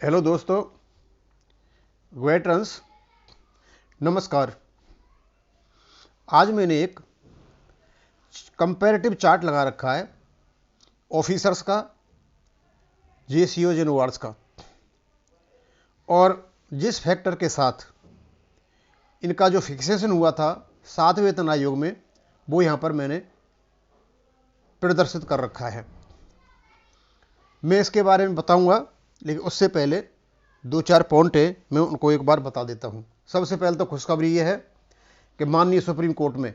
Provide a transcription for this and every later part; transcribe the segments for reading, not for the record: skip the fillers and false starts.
Hello दोस्तों, veterans नमस्कार। आज मैंने एक कंपैरेटिव चार्ट लगा रखा है ऑफिसर्स का, जेसीओज एंड वार्ड्स का, और जिस फैक्टर के साथ इनका जो फिक्सेशन हुआ था 7वें वेतन आयोग में, वो यहाँ पर मैंने प्रदर्शित कर रखा है। मैं इसके बारे में बताऊंगा, लेकिन उससे पहले दो चार पॉइंट है, मैं उनको एक बार बता देता हूं। सबसे पहले तो खुशखबरी यह है कि माननीय सुप्रीम कोर्ट में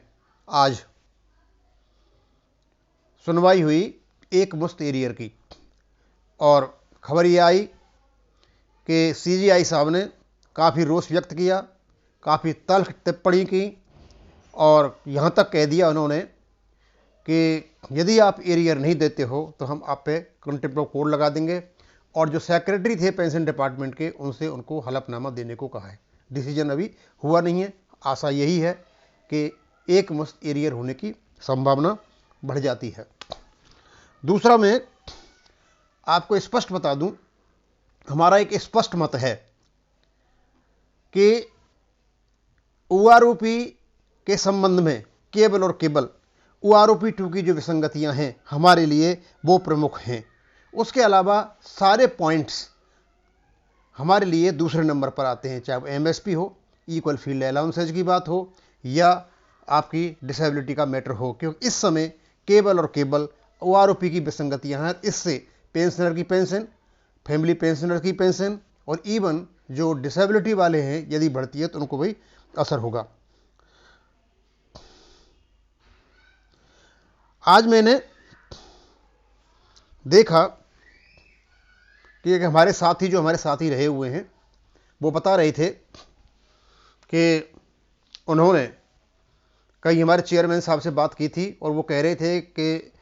आज सुनवाई हुई एक मुश्त एरियर की, और खबर यह आई कि सीजीआई साहब ने काफ़ी रोष व्यक्त किया, काफ़ी तल्ख टिप्पणी की, और यहाँ तक कह दिया उन्होंने कि यदि आप एरियर नहीं देते हो तो हम आप पे कंटेम्प्ट ऑफ कोर्ट लगा देंगे, और जो सेक्रेटरी थे पेंशन डिपार्टमेंट के, उनसे उनको हलफनामा देने को कहा है। डिसीजन अभी हुआ नहीं है। आशा यही है कि एक मुश्त एरियर होने की संभावना बढ़ जाती है। दूसरा, मैं आपको स्पष्ट बता दूं, हमारा एक स्पष्ट मत है कि ओआरओपी के संबंध में केबल और केबल ओआरओपी 2 की जो विसंगतियां हैं हमारे लिए वो प्रमुख हैं। उसके अलावा सारे पॉइंट्स हमारे लिए दूसरे नंबर पर आते हैं, चाहे वो एमएसपी हो, इक्वल फील्ड अलाउंसेज की बात हो, या आपकी डिसेबिलिटी का मैटर हो, क्योंकि इस समय केबल और केबल ओआरओपी की विसंगतियां हैं। इससे पेंशनर की पेंशन, फैमिली पेंशनर की पेंशन, और इवन जो डिसेबिलिटी वाले हैं यदि बढ़ती है तो उनको भी असर होगा। आज मैंने देखा कि हमारे साथी रहे हुए हैं, वो बता रहे थे कि उन्होंने कई हमारे चेयरमैन साहब से बात की थी, और वो कह रहे थे कि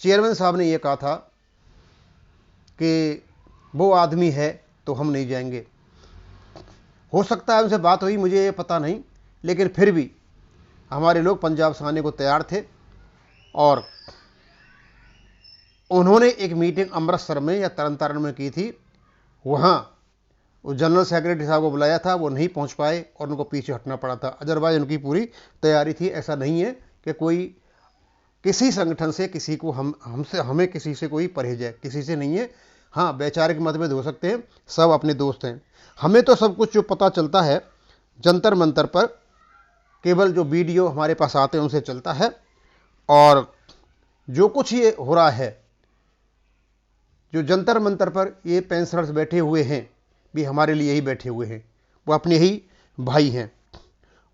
चेयरमैन साहब ने ये कहा था कि वो आदमी है तो हम नहीं जाएंगे। हो सकता है उनसे बात हुई, मुझे ये पता नहीं, लेकिन फिर भी हमारे लोग पंजाब से आने को तैयार थे, और उन्होंने एक मीटिंग अमृतसर में या तरनतारण में की थी। वहाँ वो जनरल सेक्रेटरी साहब को बुलाया था, वो नहीं पहुँच पाए और उनको पीछे हटना पड़ा था। अदरवाइज उनकी पूरी तैयारी थी। ऐसा नहीं है कि कोई किसी संगठन से किसी को हमें किसी से कोई परहेज है, किसी से नहीं है। हाँ, वैचारिक मतभेद हो सकते हैं, सब अपने दोस्त हैं। हमें तो सब कुछ जो पता चलता है जंतर मंतर पर, केवल जो वीडियो हमारे पास आते हैं उनसे चलता है, और जो कुछ ये हो रहा है, जो जंतर मंतर पर ये पेंशनर्स बैठे हुए हैं, भी हमारे लिए ही बैठे हुए हैं, वो अपने ही भाई हैं।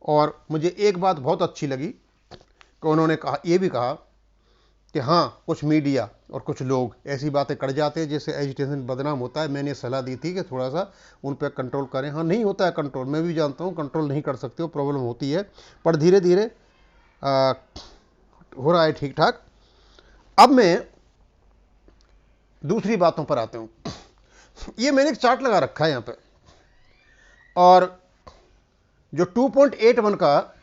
और मुझे एक बात बहुत अच्छी लगी कि उन्होंने कहा, ये भी कहा कि हाँ, कुछ मीडिया और कुछ लोग ऐसी बातें कर जाते हैं जिससे एजुटेशन बदनाम होता है। मैंने सलाह दी थी कि थोड़ा सा उन पर कंट्रोल करें। हाँ, नहीं होता है कंट्रोल, मैं भी जानता हूँ कंट्रोल नहीं कर सकते हो, प्रॉब्लम होती है, पर धीरे धीरे हो रहा है ठीक ठाक। अब मैं दूसरी बातों पर आता हूँ। ये मैंने एक चार्ट लगा रखा है यहाँ पे, और जो 2.81 का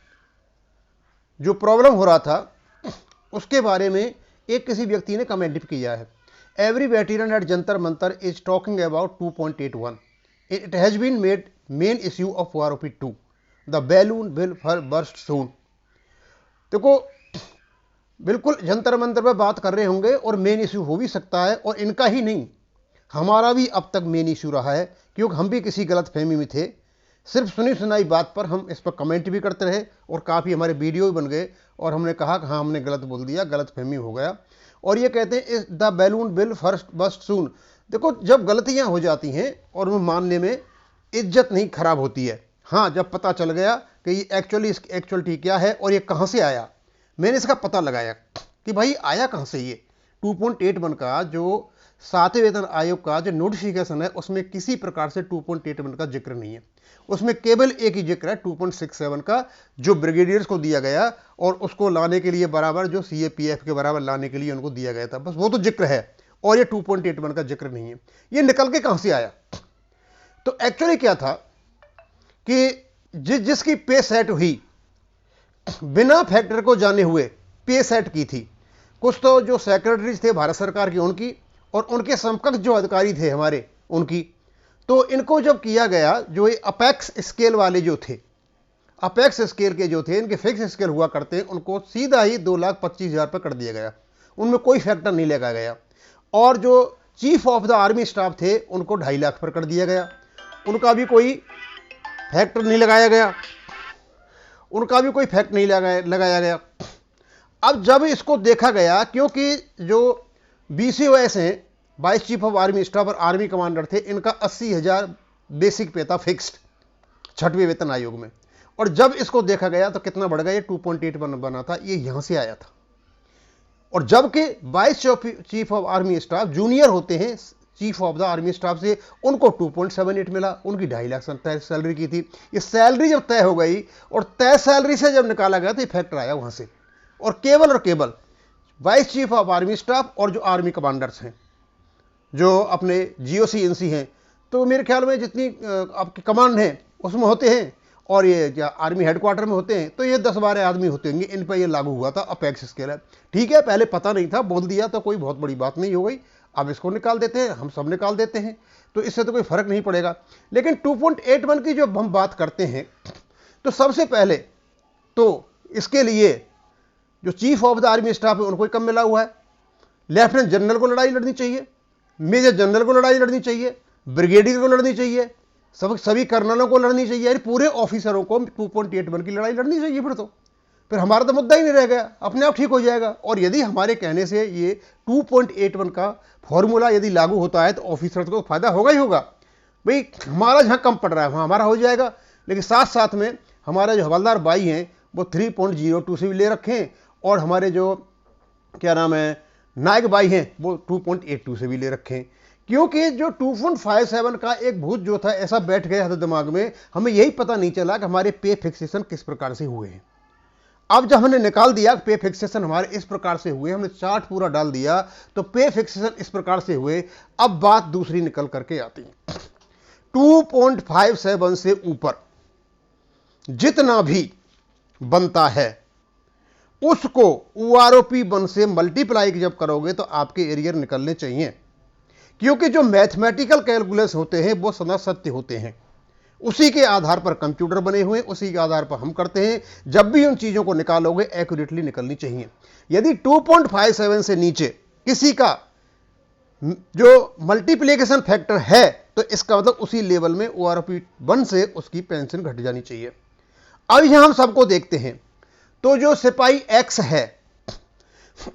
जो प्रॉब्लम हो रहा था उसके बारे में एक किसी व्यक्ति ने कमेंट भी किया है। Every veteran at Jantar Mantar is talking about 2.81. It has been made main issue of OROP 2. The balloon will burst soon. देखो, बिल्कुल जंतर मंतर पर बात कर रहे होंगे, और मेन इश्यू हो भी सकता है, और इनका ही नहीं, हमारा भी अब तक मेन इश्यू रहा है, क्योंकि हम भी किसी गलत फहमी में थे। सिर्फ सुनी सुनाई बात पर हम इस पर कमेंट भी करते रहे, और काफ़ी हमारे वीडियो भी बन गए, और हमने कहा कि हाँ, हमने गलत बोल दिया, गलत फहमी हो गया। और ये कहते हैं the balloon will burst soon. देखो, जब गलतियां हो जाती हैं और उन्हें मानने में इज्जत नहीं खराब होती है। हाँ, जब पता चल गया कि ये एक्चुअलिटी क्या है और ये कहाँ से आया, मैंने इसका पता लगाया कि भाई आया कहाँ से ये 2.81 का जो 7वें वेतन आयोग का जो नोटिफिकेशन है, उसमें किसी प्रकार से 2.81 का जिक्र नहीं है। उसमें केवल एक ही जिक्र है 2.67 का, जो ब्रिगेडियर्स को दिया गया, और उसको लाने के लिए बराबर जो सीएपीएफ के बराबर लाने के लिए उनको दिया गया था, बस वो तो जिक्र है, और ये 2.81 का जिक्र नहीं है। ये निकल के कहां से आया? तो एक्चुअली क्या था कि जिसकी पे सेट हुई बिना फैक्टर को जाने हुए पे सेट की थी, कुछ तो जो सेक्रेटरीज थे भारत सरकार की उनकी, और उनके समकक्ष जो अधिकारी थे हमारे उनकी, तो इनको जब किया गया, जो ये अपेक्स स्केल वाले जो थे, अपेक्स स्केल के जो थे, इनके फिक्स स्केल हुआ करते हैं, उनको सीधा ही 2,25,000 पर कर दिया गया, उनमें कोई फैक्टर नहीं लगाया गया। और जो chief of the army staff थे उनको 2.5 लाख पर कर दिया गया, उनका भी कोई फैक्टर नहीं लगाया गया, उनका भी कोई फैक्ट नहीं लगाया गया। अब जब इसको देखा गया, क्योंकि जो BCOS हैं, vice chief of army staff और आर्मी कमांडर थे, इनका 80,000 बेसिक पे था फिक्स्ड 6वें वेतन आयोग में, और जब इसको देखा गया तो कितना बढ़ गया, ये 2.81 बना था, ये यहां से आया था। और जबकि vice chief of army staff junior होते हैं chief of the army staff से, उनको 2.78 मिला, उनकी 2.5 लाख सैलरी की थी। ये सैलरी जब तय हो गई और तय सैलरी से जब निकाला गया तो फैक्टर आया वहां से, और केवल vice chief of army staff और जो आर्मी कमांडर्स हैं, जो अपने GOC NC हैं, तो मेरे ख्याल में जितनी आपकी कमांड है उसमें होते हैं, और ये क्या आर्मी हेडक्वार्टर में होते हैं, तो ये 10-12 आदमी होते होंगे, इन पर ये लागू हुआ था अपेक्स स्केल है। ठीक है, पहले पता नहीं था, बोल दिया तो कोई बहुत बड़ी बात नहीं हो गई, अब इसको निकाल देते हैं, हम सब निकाल देते हैं, तो इससे तो कोई फर्क नहीं पड़ेगा। लेकिन 2.81 की जब हम बात करते हैं, तो सबसे पहले तो इसके लिए जो chief of the army staff है उनको कम मिला हुआ है, लेफ्टिनेंट जनरल को लड़ाई लड़नी चाहिए, मेजर जनरल को लड़ाई लड़नी चाहिए, ब्रिगेडियर को लड़नी चाहिए, सभी कर्नलों को लड़नी चाहिए, यानी पूरे ऑफिसरों को 2.81 की लड़ाई लड़नी चाहिए। फिर हमारा तो मुद्दा ही नहीं रह गया, अपने आप ठीक हो जाएगा। और यदि हमारे कहने से ये 2.81 का फॉर्मूला यदि लागू होता है तो ऑफिसर्स को फायदा होगा ही होगा, भाई हमारा जहां कम पड़ रहा है वहां हमारा हो जाएगा। लेकिन साथ साथ में हमारे जो हवलदार भाई हैं वो 3.02 से भी ले रखें, और हमारे जो क्या नाम है नायक भाई हैं वो 2.82 से भी ले रखें, क्योंकि जो 2.57 का एक भूत जो था ऐसा बैठ गया था दिमाग में, हमें यही पता नहीं चला कि हमारे पे फिक्सेशन किस प्रकार से हुए हैं। अब जब हमने निकाल दिया पे फिक्सेशन हमारे इस प्रकार से हुए, हमने चार्ट पूरा डाल दिया तो पे फिक्सेशन इस प्रकार से हुए, अब बात दूसरी निकल करके आती है। 2.57 से ऊपर जितना भी बनता है उसको OROP 1 से मल्टीप्लाई जब करोगे तो आपके एरियर निकलने चाहिए, क्योंकि जो मैथमेटिकल कैलकुलस होते हैं वो सदा सत्य होते हैं, उसी के आधार पर कंप्यूटर बने हुए हैं, उसी के आधार पर हम करते हैं। जब भी उन चीजों को निकालोगे एक्यूरेटली निकलनी चाहिए। यदि 2.57 से नीचे किसी का जो मल्टीप्लिकेशन फैक्टर है तो इसका मतलब उसी लेवल में OROP 1 से उसकी पेंशन घट जानी चाहिए। अब यहां हम सबको देखते हैं, तो जो सिपाही X है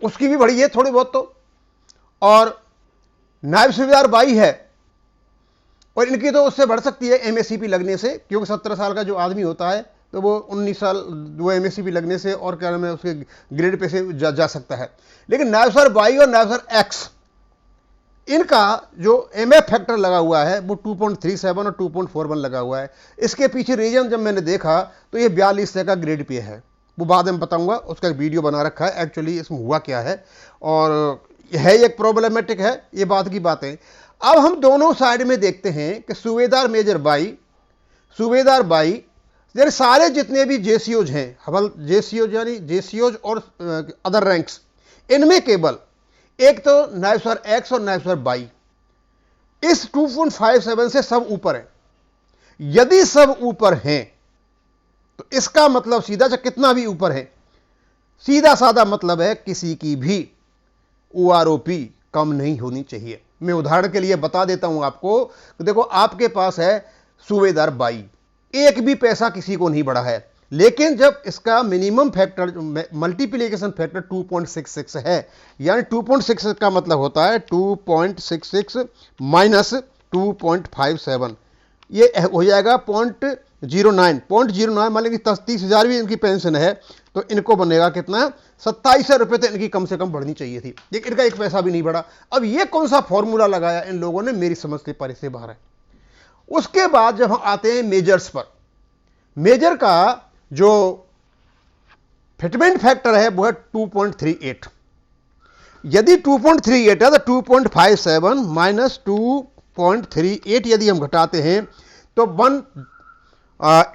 उसकी भी बढ़ी है थोड़ी बहुत, तो और नायब सूबेदार बाई है, और इनकी तो उससे बढ़ सकती है MSCP लगने से, क्योंकि 17 साल का जो आदमी होता है तो वो 19 साल वो MSCP लगने से और क्या नाम है उसके ग्रेड पे से जा सकता है। लेकिन नायब सर बाई और नायब सर X इनका जो MF फैक्टर लगा हुआ है वो 2.37 और 2.41 लगा हुआ है। इसके पीछे रीजन जब मैंने देखा तो ये 42 का ग्रेड पे है, वो बाद में बताऊंगा, उसका एक वीडियो बना रखा है एक्चुअली इसमें हुआ क्या है, और यह एक प्रॉब्लमेटिक है, ये बात की बात है। अब हम दोनों साइड में देखते हैं कि सूबेदार मेजर बाई, सूबेदार बाई, यानी सारे जितने भी JCOs हैं, हवल JCOs यानी JCOs और अदर रैंक्स, इनमें केवल एक तो नायब सर X और नायब सर बाई इस 2.57 से सब ऊपर है। यदि सब ऊपर हैं तो इसका मतलब सीधा से कितना भी ऊपर है, सीधा साधा मतलब है किसी की भी OROP कम नहीं होनी चाहिए। मैं उदाहरण के लिए बता देता हूं आपको, देखो आपके पास है सूबेदार बाई, एक भी पैसा किसी को नहीं बढ़ा है, लेकिन जब इसका मिनिमम फैक्टर मल्टीप्लिकेशन फैक्टर 2.66 है, यानी 2.66 का मतलब होता है 2.66 माइनस 2.57, ये हो जाएगा 0.09 मान लीजिए 30,000 भी इनकी पेंशन है तो इनको बनेगा कितना, 2700 रुपये तो इनकी कम से कम बढ़नी चाहिए थी, लेकिन इनका एक पैसा भी नहीं बढ़ा। अब ये कौन सा फॉर्मूला लगाया इन लोगों ने, मेरी समझ के परे से बाहर है। उसके बाद जब हम आते हैं मेजर्स पर, मेजर का जो फिटमेंट फैक्टर है वो है 2.38। यदि 2.38 है तो 2.57 माइनस 2.38 यदि हम घटाते हैं तो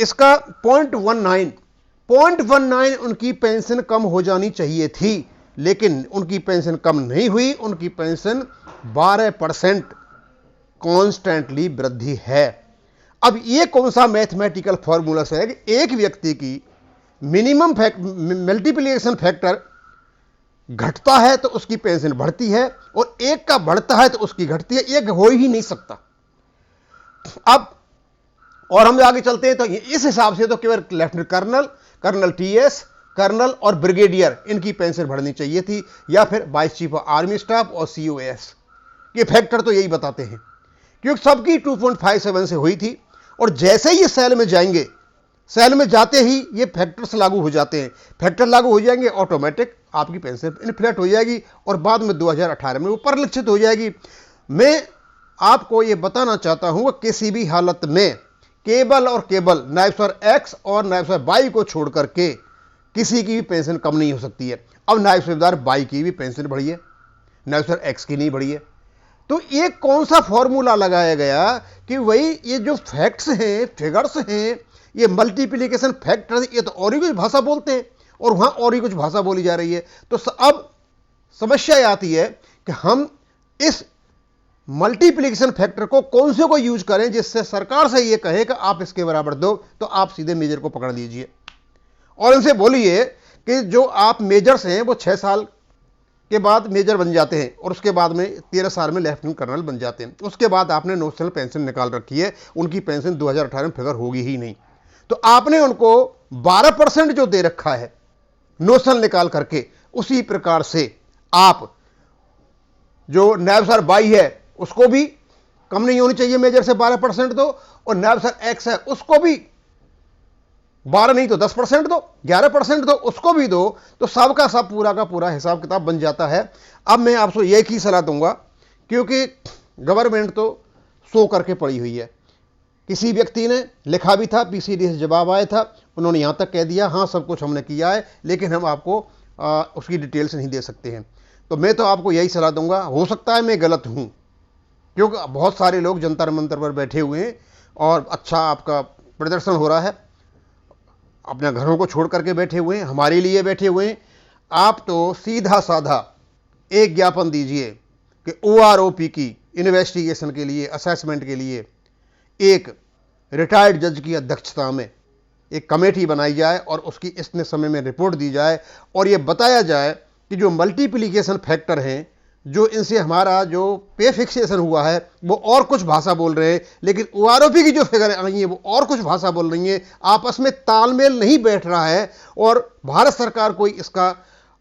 इसका 0.19 उनकी पेंशन कम हो जानी चाहिए थी, लेकिन उनकी पेंशन कम नहीं हुई, उनकी पेंशन 12% कॉन्स्टेंटली वृद्धि है। अब ये कौन सा मैथमेटिकल फॉर्मूला है कि एक व्यक्ति की मिनिमम मल्टीप्लिकेशन फैक्टर घटता है तो उसकी पेंशन बढ़ती है, और एक का बढ़ता है तो उसकी घटती है। एक हो ही नहीं सकता। अब और हम आगे चलते हैं तो इस हिसाब से तो केवल lieutenant colonel, colonel TS, colonel और ब्रिगेडियर, इनकी पेंशन बढ़नी चाहिए थी, या फिर vice chief of army staff और सीओएस। ये फैक्टर तो यही बताते हैं, क्योंकि सबकी 2.57 से हुई थी। और जैसे ही ये सेल में जाएंगे, सेल में जाते ही ये फैक्टर्स लागू हो जाते हैं। फैक्टर लागू हो जाएंगे, ऑटोमेटिक आपकी पेंशन इन्फ्लेट हो जाएगी, और बाद में 2018 में वो परिलक्षित हो जाएगी। मैं आपको ये बताना चाहता हूं कि किसी भी हालत में केवल और केवल नायब सर एक्स और नायब सर वाई को छोड़ करके किसी की भी पेंशन कम नहीं हो सकती है। अब नायब सूबेदार वाई की भी पेंशन बढ़ी है, नायब सर एक्स की नहीं बढ़ी है। तो ये कौन सा फॉर्मूला लगाया गया कि वही ये जो फैक्ट्स हैं, फिगर्स हैं, ये मल्टीप्लिकेशन फैक्टर, ये तो और ही कुछ भाषा बोलते हैं और वहां और ही कुछ भाषा बोली जा रही है। तो अब समस्या आती है कि हम इस मल्टीप्लिकेशन फैक्टर को कौन से को यूज करें जिससे सरकार से ये कहे कि आप इसके बराबर दो, तो आप सीधे मेजर को पकड़ लीजिए और इनसे बोलिए कि जो आप मेजर्स हैं वो 6 साल के बाद मेजर बन जाते हैं, और उसके बाद में 13 साल में लेफ्टिनेंट कर्नल बन जाते हैं। उसके बाद आपने नोशनल पेंशन निकाल रखी है, उनकी पेंशन 2018 में फिगर होगी ही नहीं। तो आपने उनको 12% जो दे रखा है नोशनल निकाल करके, उसी प्रकार से आप जो नायब सर वाई है उसको भी कम नहीं होनी चाहिए मेजर से 12% दो, और नायब सर एक्स है उसको भी 12 नहीं तो 10% दो, 11% दो, उसको भी दो। तो सबका सब पूरा का पूरा हिसाब किताब बन जाता है। अब मैं आपको एक ही सलाह दूंगा, क्योंकि गवर्नमेंट तो सो करके पड़ी हुई है। किसी व्यक्ति ने लिखा भी था, पीसीडी से जवाब आया था, उन्होंने यहां तक कह दिया हाँ सब कुछ हमने किया है, लेकिन हम आपको उसकी डिटेल्स नहीं दे सकते हैं। तो मैं तो आपको यही सलाह दूंगा, हो सकता है मैं गलत हूं, क्योंकि बहुत सारे लोग जंतर मंतर पर बैठे हुए हैं और अच्छा आपका प्रदर्शन हो रहा है, अपने घरों को छोड़ करके बैठे हुए हैं, हमारे लिए बैठे हुए हैं। आप तो सीधा साधा एक ज्ञापन दीजिए कि ओआरओपी की इन्वेस्टिगेशन के लिए, असेसमेंट के लिए एक रिटायर्ड जज की अध्यक्षता में एक कमेटी बनाई जाए और उसकी इतने समय में रिपोर्ट दी जाए, और यह बताया जाए कि जो मल्टीप्लिकेशन फैक्टर हैं, जो इनसे हमारा जो पे फिक्सेशन हुआ है वो और कुछ भाषा बोल रहे हैं, लेकिन ओआरओपी की जो फिगर आई है वो और कुछ भाषा बोल रही है। आपस में तालमेल नहीं बैठ रहा है, और भारत सरकार कोई इसका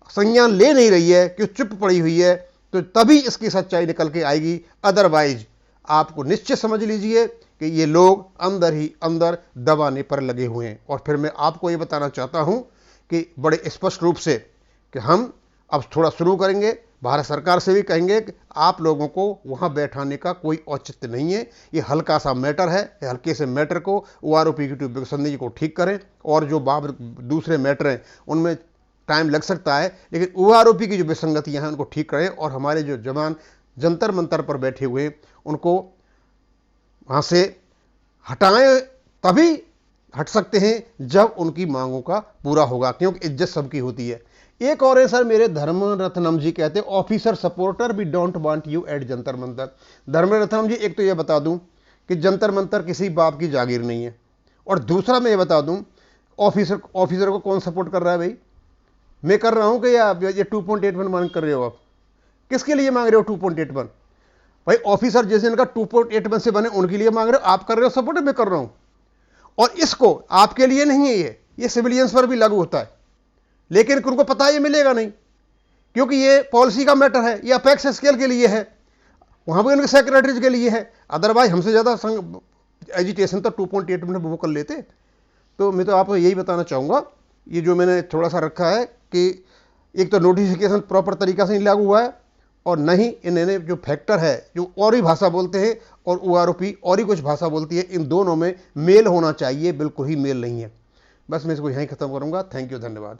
संज्ञान ले नहीं रही है, कि चुप पड़ी हुई है। तो तभी इसकी सच्चाई निकल के आएगी। अदरवाइज आपको निश्चित समझ लीजिए कि ये लोग अंदर ही अंदर दबाने पर लगे हुए हैं। और फिर मैं आपको ये बताना चाहता हूं कि बड़े स्पष्ट रूप से कि हम अब थोड़ा शुरू करेंगे, भारत सरकार से भी कहेंगे कि आप लोगों को वहां बैठाने का कोई औचित्य नहीं है। ये हल्का सा मैटर है, हल्के से मैटर को ओआरओपी की संधि को ठीक करें, और जो दूसरे मैटर हैं उनमें टाइम लग सकता है, लेकिन ओआरओपी की जो विसंगतियां हैं उनको ठीक करें, और हमारे जो जवान जंतर मंतर पर बैठे हुए उनको वहां से हटाएं। तभी हट सकते हैं जब उनकी मांगों का पूरा होगा, क्योंकि इज्जत सबकी होती है। एक और है सर, मेरे धर्म रत्नम जी कहते हैं officer supporter we don't want you at Jantar Mantar. Dharam Ratnam जी, एक तो ये बता दूं कि जंतर मंतर किसी बाप की जागीर नहीं है, और दूसरा मैं ये बता दूं ऑफिसर को कौन सपोर्ट कर रहा है भाई? मैं कर रहा हूं कि ये 2.81 मांग कर रहे हो आप? किसके लिए मांग रहे हो 2.81? भाई ऑफिसर जिस दिन का 2.81 से बने उनके लिए मांग रहे हो, आप कर रहे हो सपोर्ट, मैं कर रहा हूं। और इसको आपके लिए नहीं है, ये सिविलियंस पर भी लागू होता है, लेकिन उनको पता है ये मिलेगा नहीं, क्योंकि ये पॉलिसी का मैटर है, ये अपेक्स स्केल के लिए है, वहां भी उनके सेक्रेटरीज के लिए है। अदरवाइज हमसे ज्यादा एजिटेशन तो 2.8 में वो कर लेते। तो मैं तो आपको यही बताना चाहूंगा, ये जो मैंने थोड़ा सा रखा है कि एक तो नोटिफिकेशन प्रॉपर तरीका से नहीं लागू हुआ है, और नहीं इन्होंने जो फैक्टर है जो और ही भाषा बोलते हैं और ओआरओपी और ही कुछ भाषा बोलती है, इन दोनों में मेल होना चाहिए, बिल्कुल ही मेल नहीं है। बस मैं इसको यहीं खत्म करूंगा। थैंक यू, धन्यवाद।